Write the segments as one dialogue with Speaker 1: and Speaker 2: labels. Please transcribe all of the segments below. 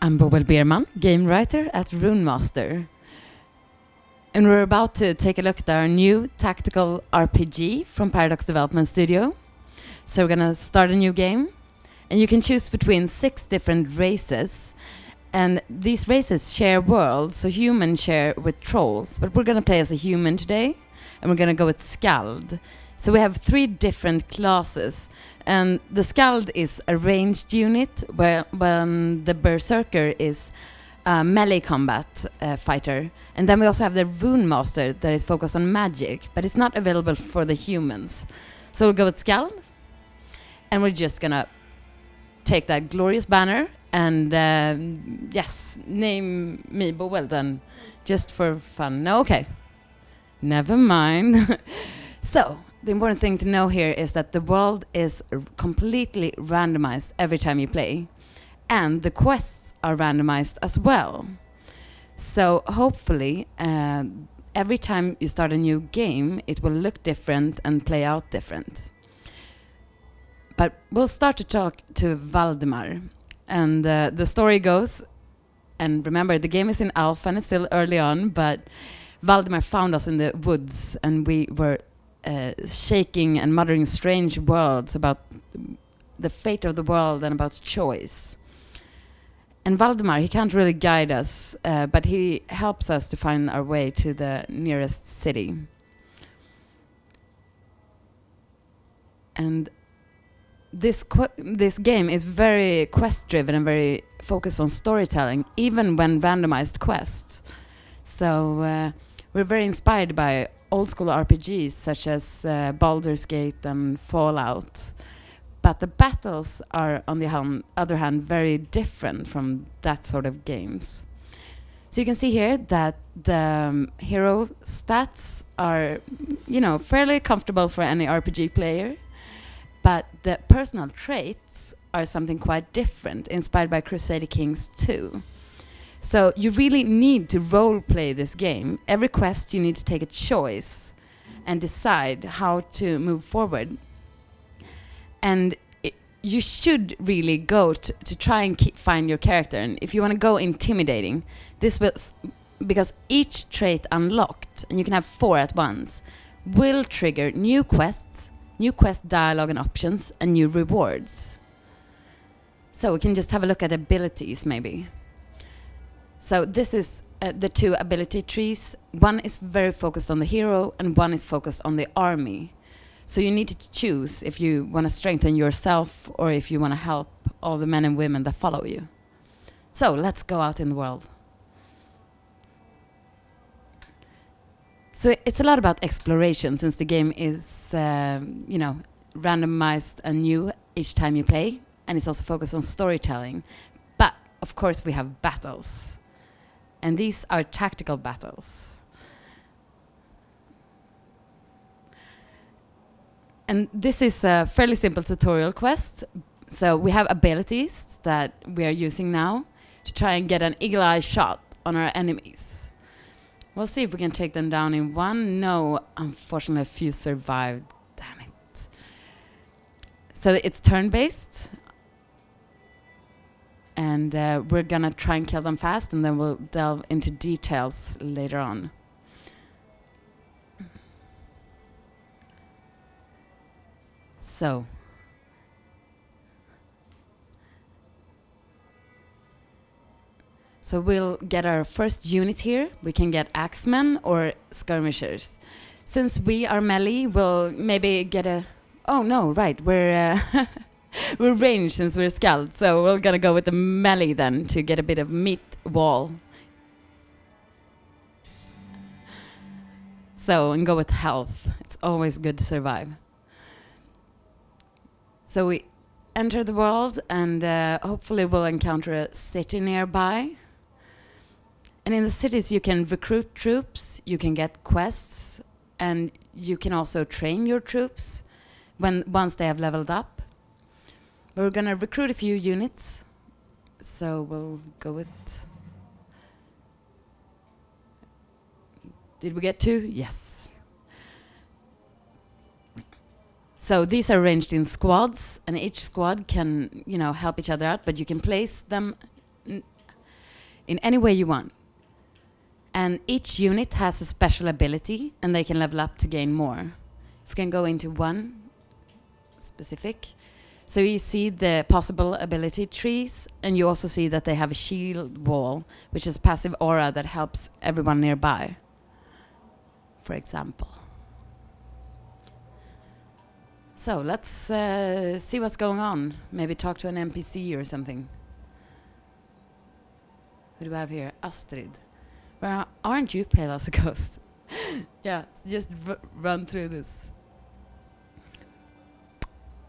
Speaker 1: I'm Boel Bierman, game writer at Runemaster. And we're about to take a look at our new tactical RPG from Paradox Development Studio. So we're gonna start a new game, and you can choose between 6 different races. And these races share worlds, so humans share with trolls. But we're gonna play as a human today, and we're gonna go with Skald. So we have 3 different classes. And the Skald is a ranged unit, when the Berserker is a melee combat fighter. And then we also have the Runemaster that is focused on magic, but it's not available for the humans. So we'll go with Skald. And we're just gonna take that glorious banner and, yes, name me Boel then, just for fun. No, okay. Never mind. So, the important thing to know here is that the world is completely randomized every time you play. And the quests are randomized as well. So hopefully, every time you start a new game, it will look different and play out different. But we'll start to talk to Valdemar. And the story goes, and remember, the game is in alpha and it's still early on, but Valdemar found us in the woods and we were shaking and muttering strange words about the fate of the world and about choice. And Valdemar, he can't really guide us, but he helps us to find our way to the nearest city. And this game is very quest-driven and very focused on storytelling, even when randomized quests. So we're very inspired by old-school RPGs such as Baldur's Gate and Fallout. But the battles are, on the other hand, very different from that sort of games. So you can see here that the hero stats are, fairly comfortable for any RPG player. But the personal traits are something quite different, inspired by Crusader Kings 2. So you really need to role-play this game. Every quest you need to take a choice and decide how to move forward. And you should really go to try and find your character. And if you want to go intimidating, this will, because each trait unlocked, and you can have 4 at once, will trigger new quests, new quest dialogue and options, and new rewards. So we can just have a look at abilities, maybe. So this is the 2 ability trees. One is very focused on the hero, and one is focused on the army. So you need to choose if you want to strengthen yourself or if you want to help all the men and women that follow you. So let's go out in the world. So it's a lot about exploration, since the game is, randomized and new each time you play, and it's also focused on storytelling. But of course we have battles, and these are tactical battles. And this is a fairly simple tutorial quest. So we have abilities that we are using now to try and get an eagle-eye shot on our enemies. We'll see if we can take them down in one. No, unfortunately, a few survived. Damn it. So it's turn-based. And we're going to try and kill them fast, and then we'll delve into details later on. So we'll get our first unit here. We can get axemen or skirmishers. Since we are melee, we'll maybe get a... Oh, no, right. We're we're ranged since we're Skald. So we're going to go with the melee then to get a bit of meat wall. So, and go with health. It's always good to survive. So we enter the world, and hopefully we'll encounter a city nearby. And in the cities you can recruit troops, you can get quests, and you can also train your troops once they have leveled up. We're gonna recruit a few units, so we'll go with Did we get 2? Yes. So these are arranged in squads, and each squad can, help each other out, but you can place them in any way you want. And each unit has a special ability, and they can level up to gain more. If we can go into one specific. So you see the possible ability trees, and you also see that they have a shield wall, which is a passive aura that helps everyone nearby, for example. So let's see what's going on. Maybe talk to an NPC or something. Who do we have here? Astrid. Well, aren't you pale as a ghost? Yeah, just run through this.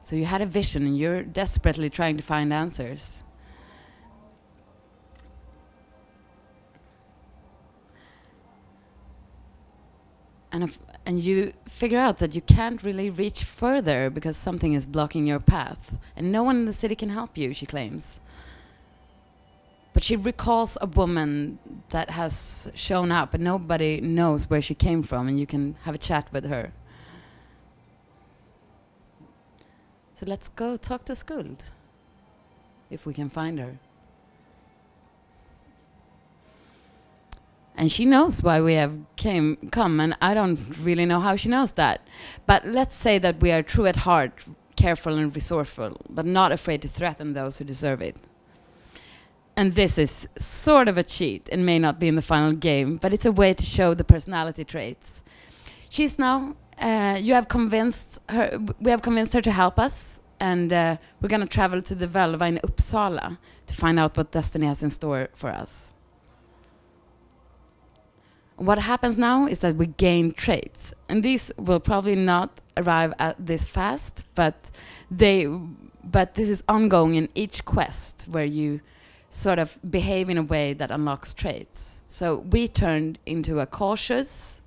Speaker 1: So you had a vision and you're desperately trying to find answers. And you figure out that you can't really reach further because something is blocking your path. And no one in the city can help you, she claims. But she recalls a woman that has shown up and nobody knows where she came from, and you can have a chat with her. So let's go talk to Skuld, if we can find her. And she knows why we have come, and I don't really know how she knows that. But let's say that we are true at heart, careful and resourceful, but not afraid to threaten those who deserve it. And this is sort of a cheat and may not be in the final game, but it's a way to show the personality traits. She's now, we have convinced her to help us, and we're going to travel to the Völva in Uppsala to find out what destiny has in store for us. What happens now is that we gain traits, and these will probably not arrive at this fast, but this is ongoing in each quest where you sort of behave in a way that unlocks traits. So we turned into a cautious,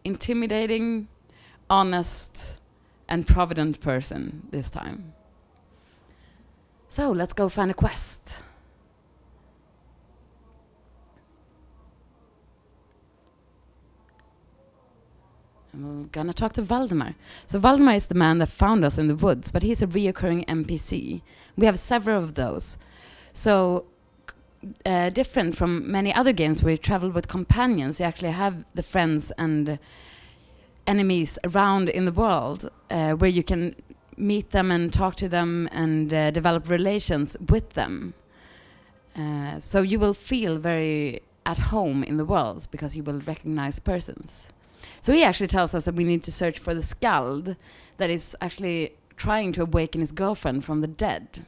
Speaker 1: intimidating, honest, and provident person this time. So let's go find a quest. And we're gonna talk to Valdemar. So Valdemar is the man that found us in the woods, but he's a reoccurring NPC. We have several of those. So different from many other games where you travel with companions, you actually have the friends and enemies around in the world where you can meet them and talk to them and develop relations with them. So you will feel very at home in the worlds because you will recognize persons. So he actually tells us that we need to search for the skald that is actually trying to awaken his girlfriend from the dead.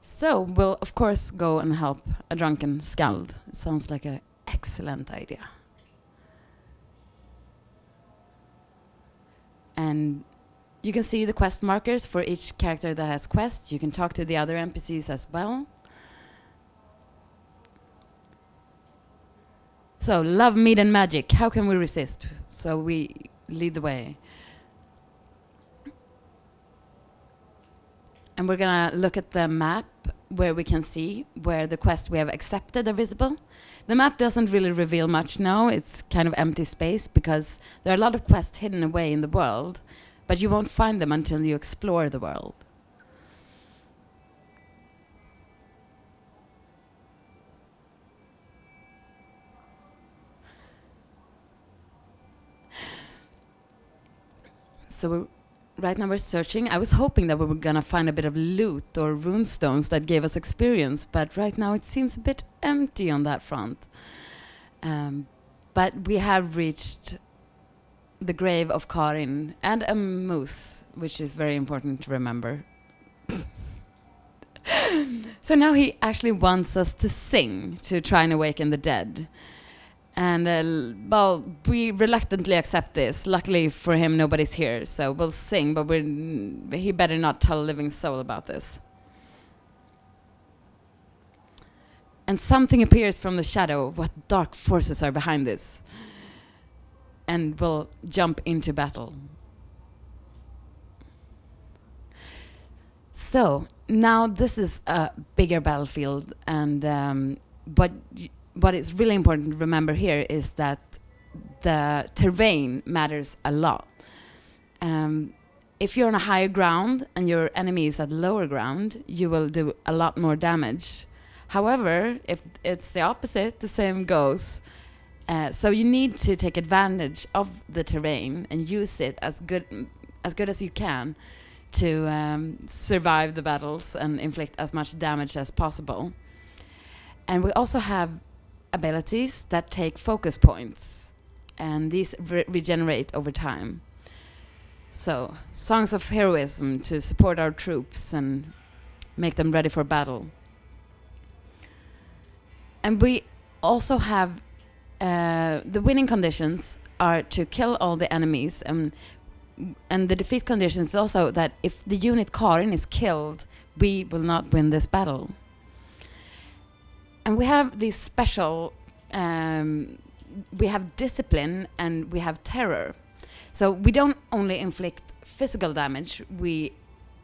Speaker 1: So we'll, of course, go and help a drunken skald. It sounds like an excellent idea. And you can see the quest markers for each character that has quest. You can talk to the other NPCs as well. So, love, meat, and magic. How can we resist? So we lead the way. And we're going to look at the map where we can see where the quests we have accepted are visible. The map doesn't really reveal much now. It's kind of empty space because there are a lot of quests hidden away in the world, but you won't find them until you explore the world. So right now we're searching. I was hoping that we were gonna find a bit of loot or runestones that gave us experience, but right now it seems a bit empty on that front. But we have reached the grave of Karin and a moose, which is very important to remember. So now he actually wants us to sing to try and awaken the dead. And, well, we reluctantly accept this. Luckily for him, nobody's here, so we'll sing, but he better not tell a living soul about this. And something appears from the shadow. What dark forces are behind this? And we'll jump into battle. So, now this is a bigger battlefield, and but what is really important to remember here is that the terrain matters a lot. If you're on a higher ground and your enemy is at lower ground, you will do a lot more damage. However, if it's the opposite, the same goes. So you need to take advantage of the terrain and use it as good as you can to survive the battles and inflict as much damage as possible. And we also have abilities that take focus points, and these regenerate over time. So, songs of heroism to support our troops and make them ready for battle. And we also have the winning conditions are to kill all the enemies, and the defeat conditions is also that if the unit Karin is killed, we will not win this battle. And we have these special, we have discipline and we have terror. So we don't only inflict physical damage, we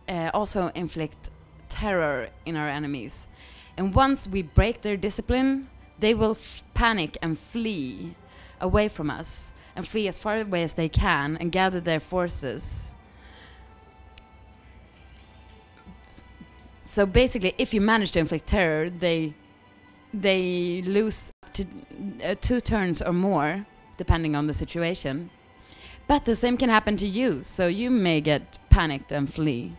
Speaker 1: also inflict terror in our enemies. And once we break their discipline, they will panic and flee away from us, and flee as far away as they can and gather their forces. So basically, if you manage to inflict terror, they lose up to 2 turns or more, depending on the situation. But the same can happen to you, so you may get panicked and flee.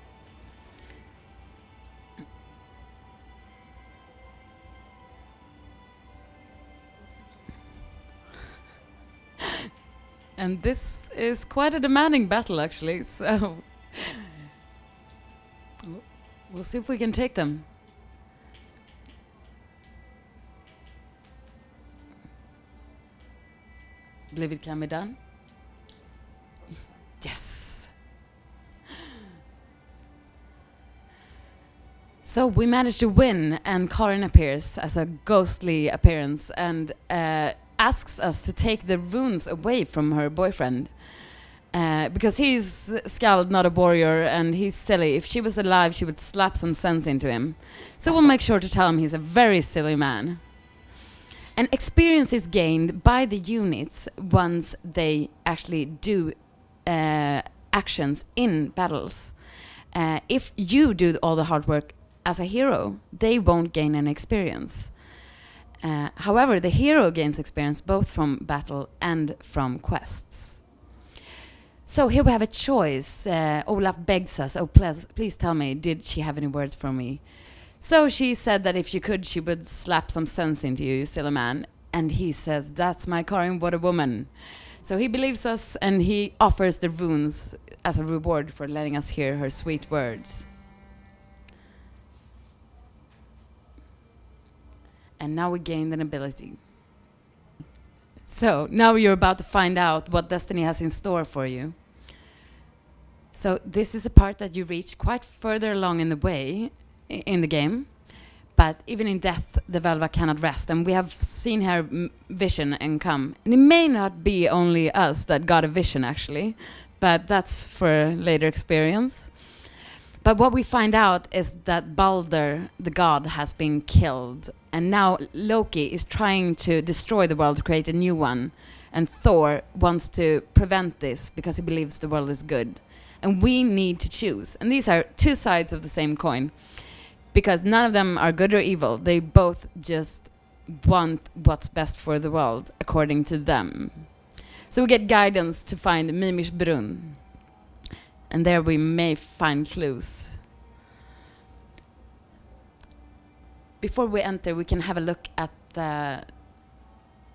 Speaker 1: And this is quite a demanding battle, actually, so we'll see if we can take them. Believe it can be done? Yes! So we managed to win, and Karin appears as a ghostly appearance and asks us to take the runes away from her boyfriend. Because he's Skald, not a warrior, and he's silly. If she was alive, she would slap some sense into him. So we'll make sure to tell him he's a very silly man. And experience is gained by the units once they actually do actions in battles. If you do all the hard work as a hero, they won't gain any experience. However, the hero gains experience both from battle and from quests. So here we have a choice. Olaf begs us, oh please tell me, did she have any words for me? So she said that if she could, she would slap some sense into you, silly man. And he says, that's my Karin, what a woman. So he believes us, and he offers the runes as a reward for letting us hear her sweet words. And now we gained an ability. So now you're about to find out what Destiny has in store for you. So this is a part that you reach quite further along in the way in the game. But even in death, the Velva cannot rest. And we have seen her vision and come. And it may not be only us that got a vision, actually. But that's for later experience. But what we find out is that Balder, the god, has been killed. And now Loki is trying to destroy the world to create a new one. And Thor wants to prevent this because he believes the world is good. And we need to choose. And these are 2 sides of the same coin. Because none of them are good or evil. They both just want what's best for the world, according to them. So we get guidance to find Mimirs Brunn. And there we may find clues. Before we enter, we can have a look at the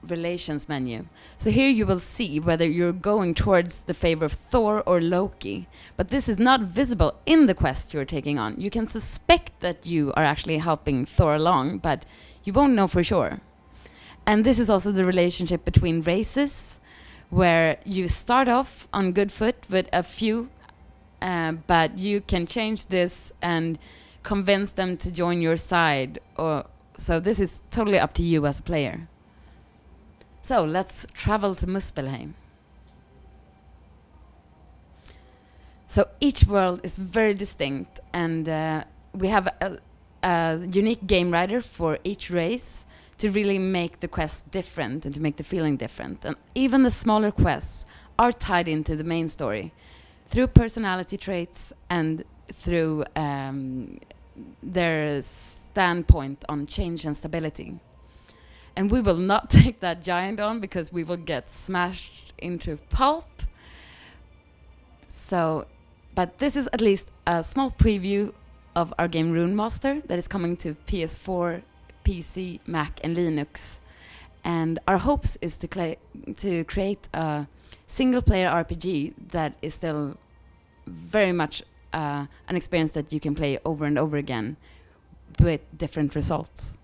Speaker 1: relations menu. So here you will see whether you're going towards the favor of Thor or Loki. But this is not visible in the quest you're taking on. You can suspect that you are actually helping Thor along, but you won't know for sure. And this is also the relationship between races, where you start off on good foot with a few, but you can change this and convince them to join your side. So this is totally up to you as a player. So let's travel to Muspelheim. So each world is very distinct, and we have a unique game writer for each race to really make the quest different and to make the feeling different. And even the smaller quests are tied into the main story through personality traits and through their standpoint on change and stability. And we will not take that giant on because we will get smashed into pulp. So, but this is at least a small preview of our game Runemaster that is coming to PS4, PC, Mac and Linux. And our hopes is to create a single-player RPG that is still very much an experience that you can play over and over again with different results.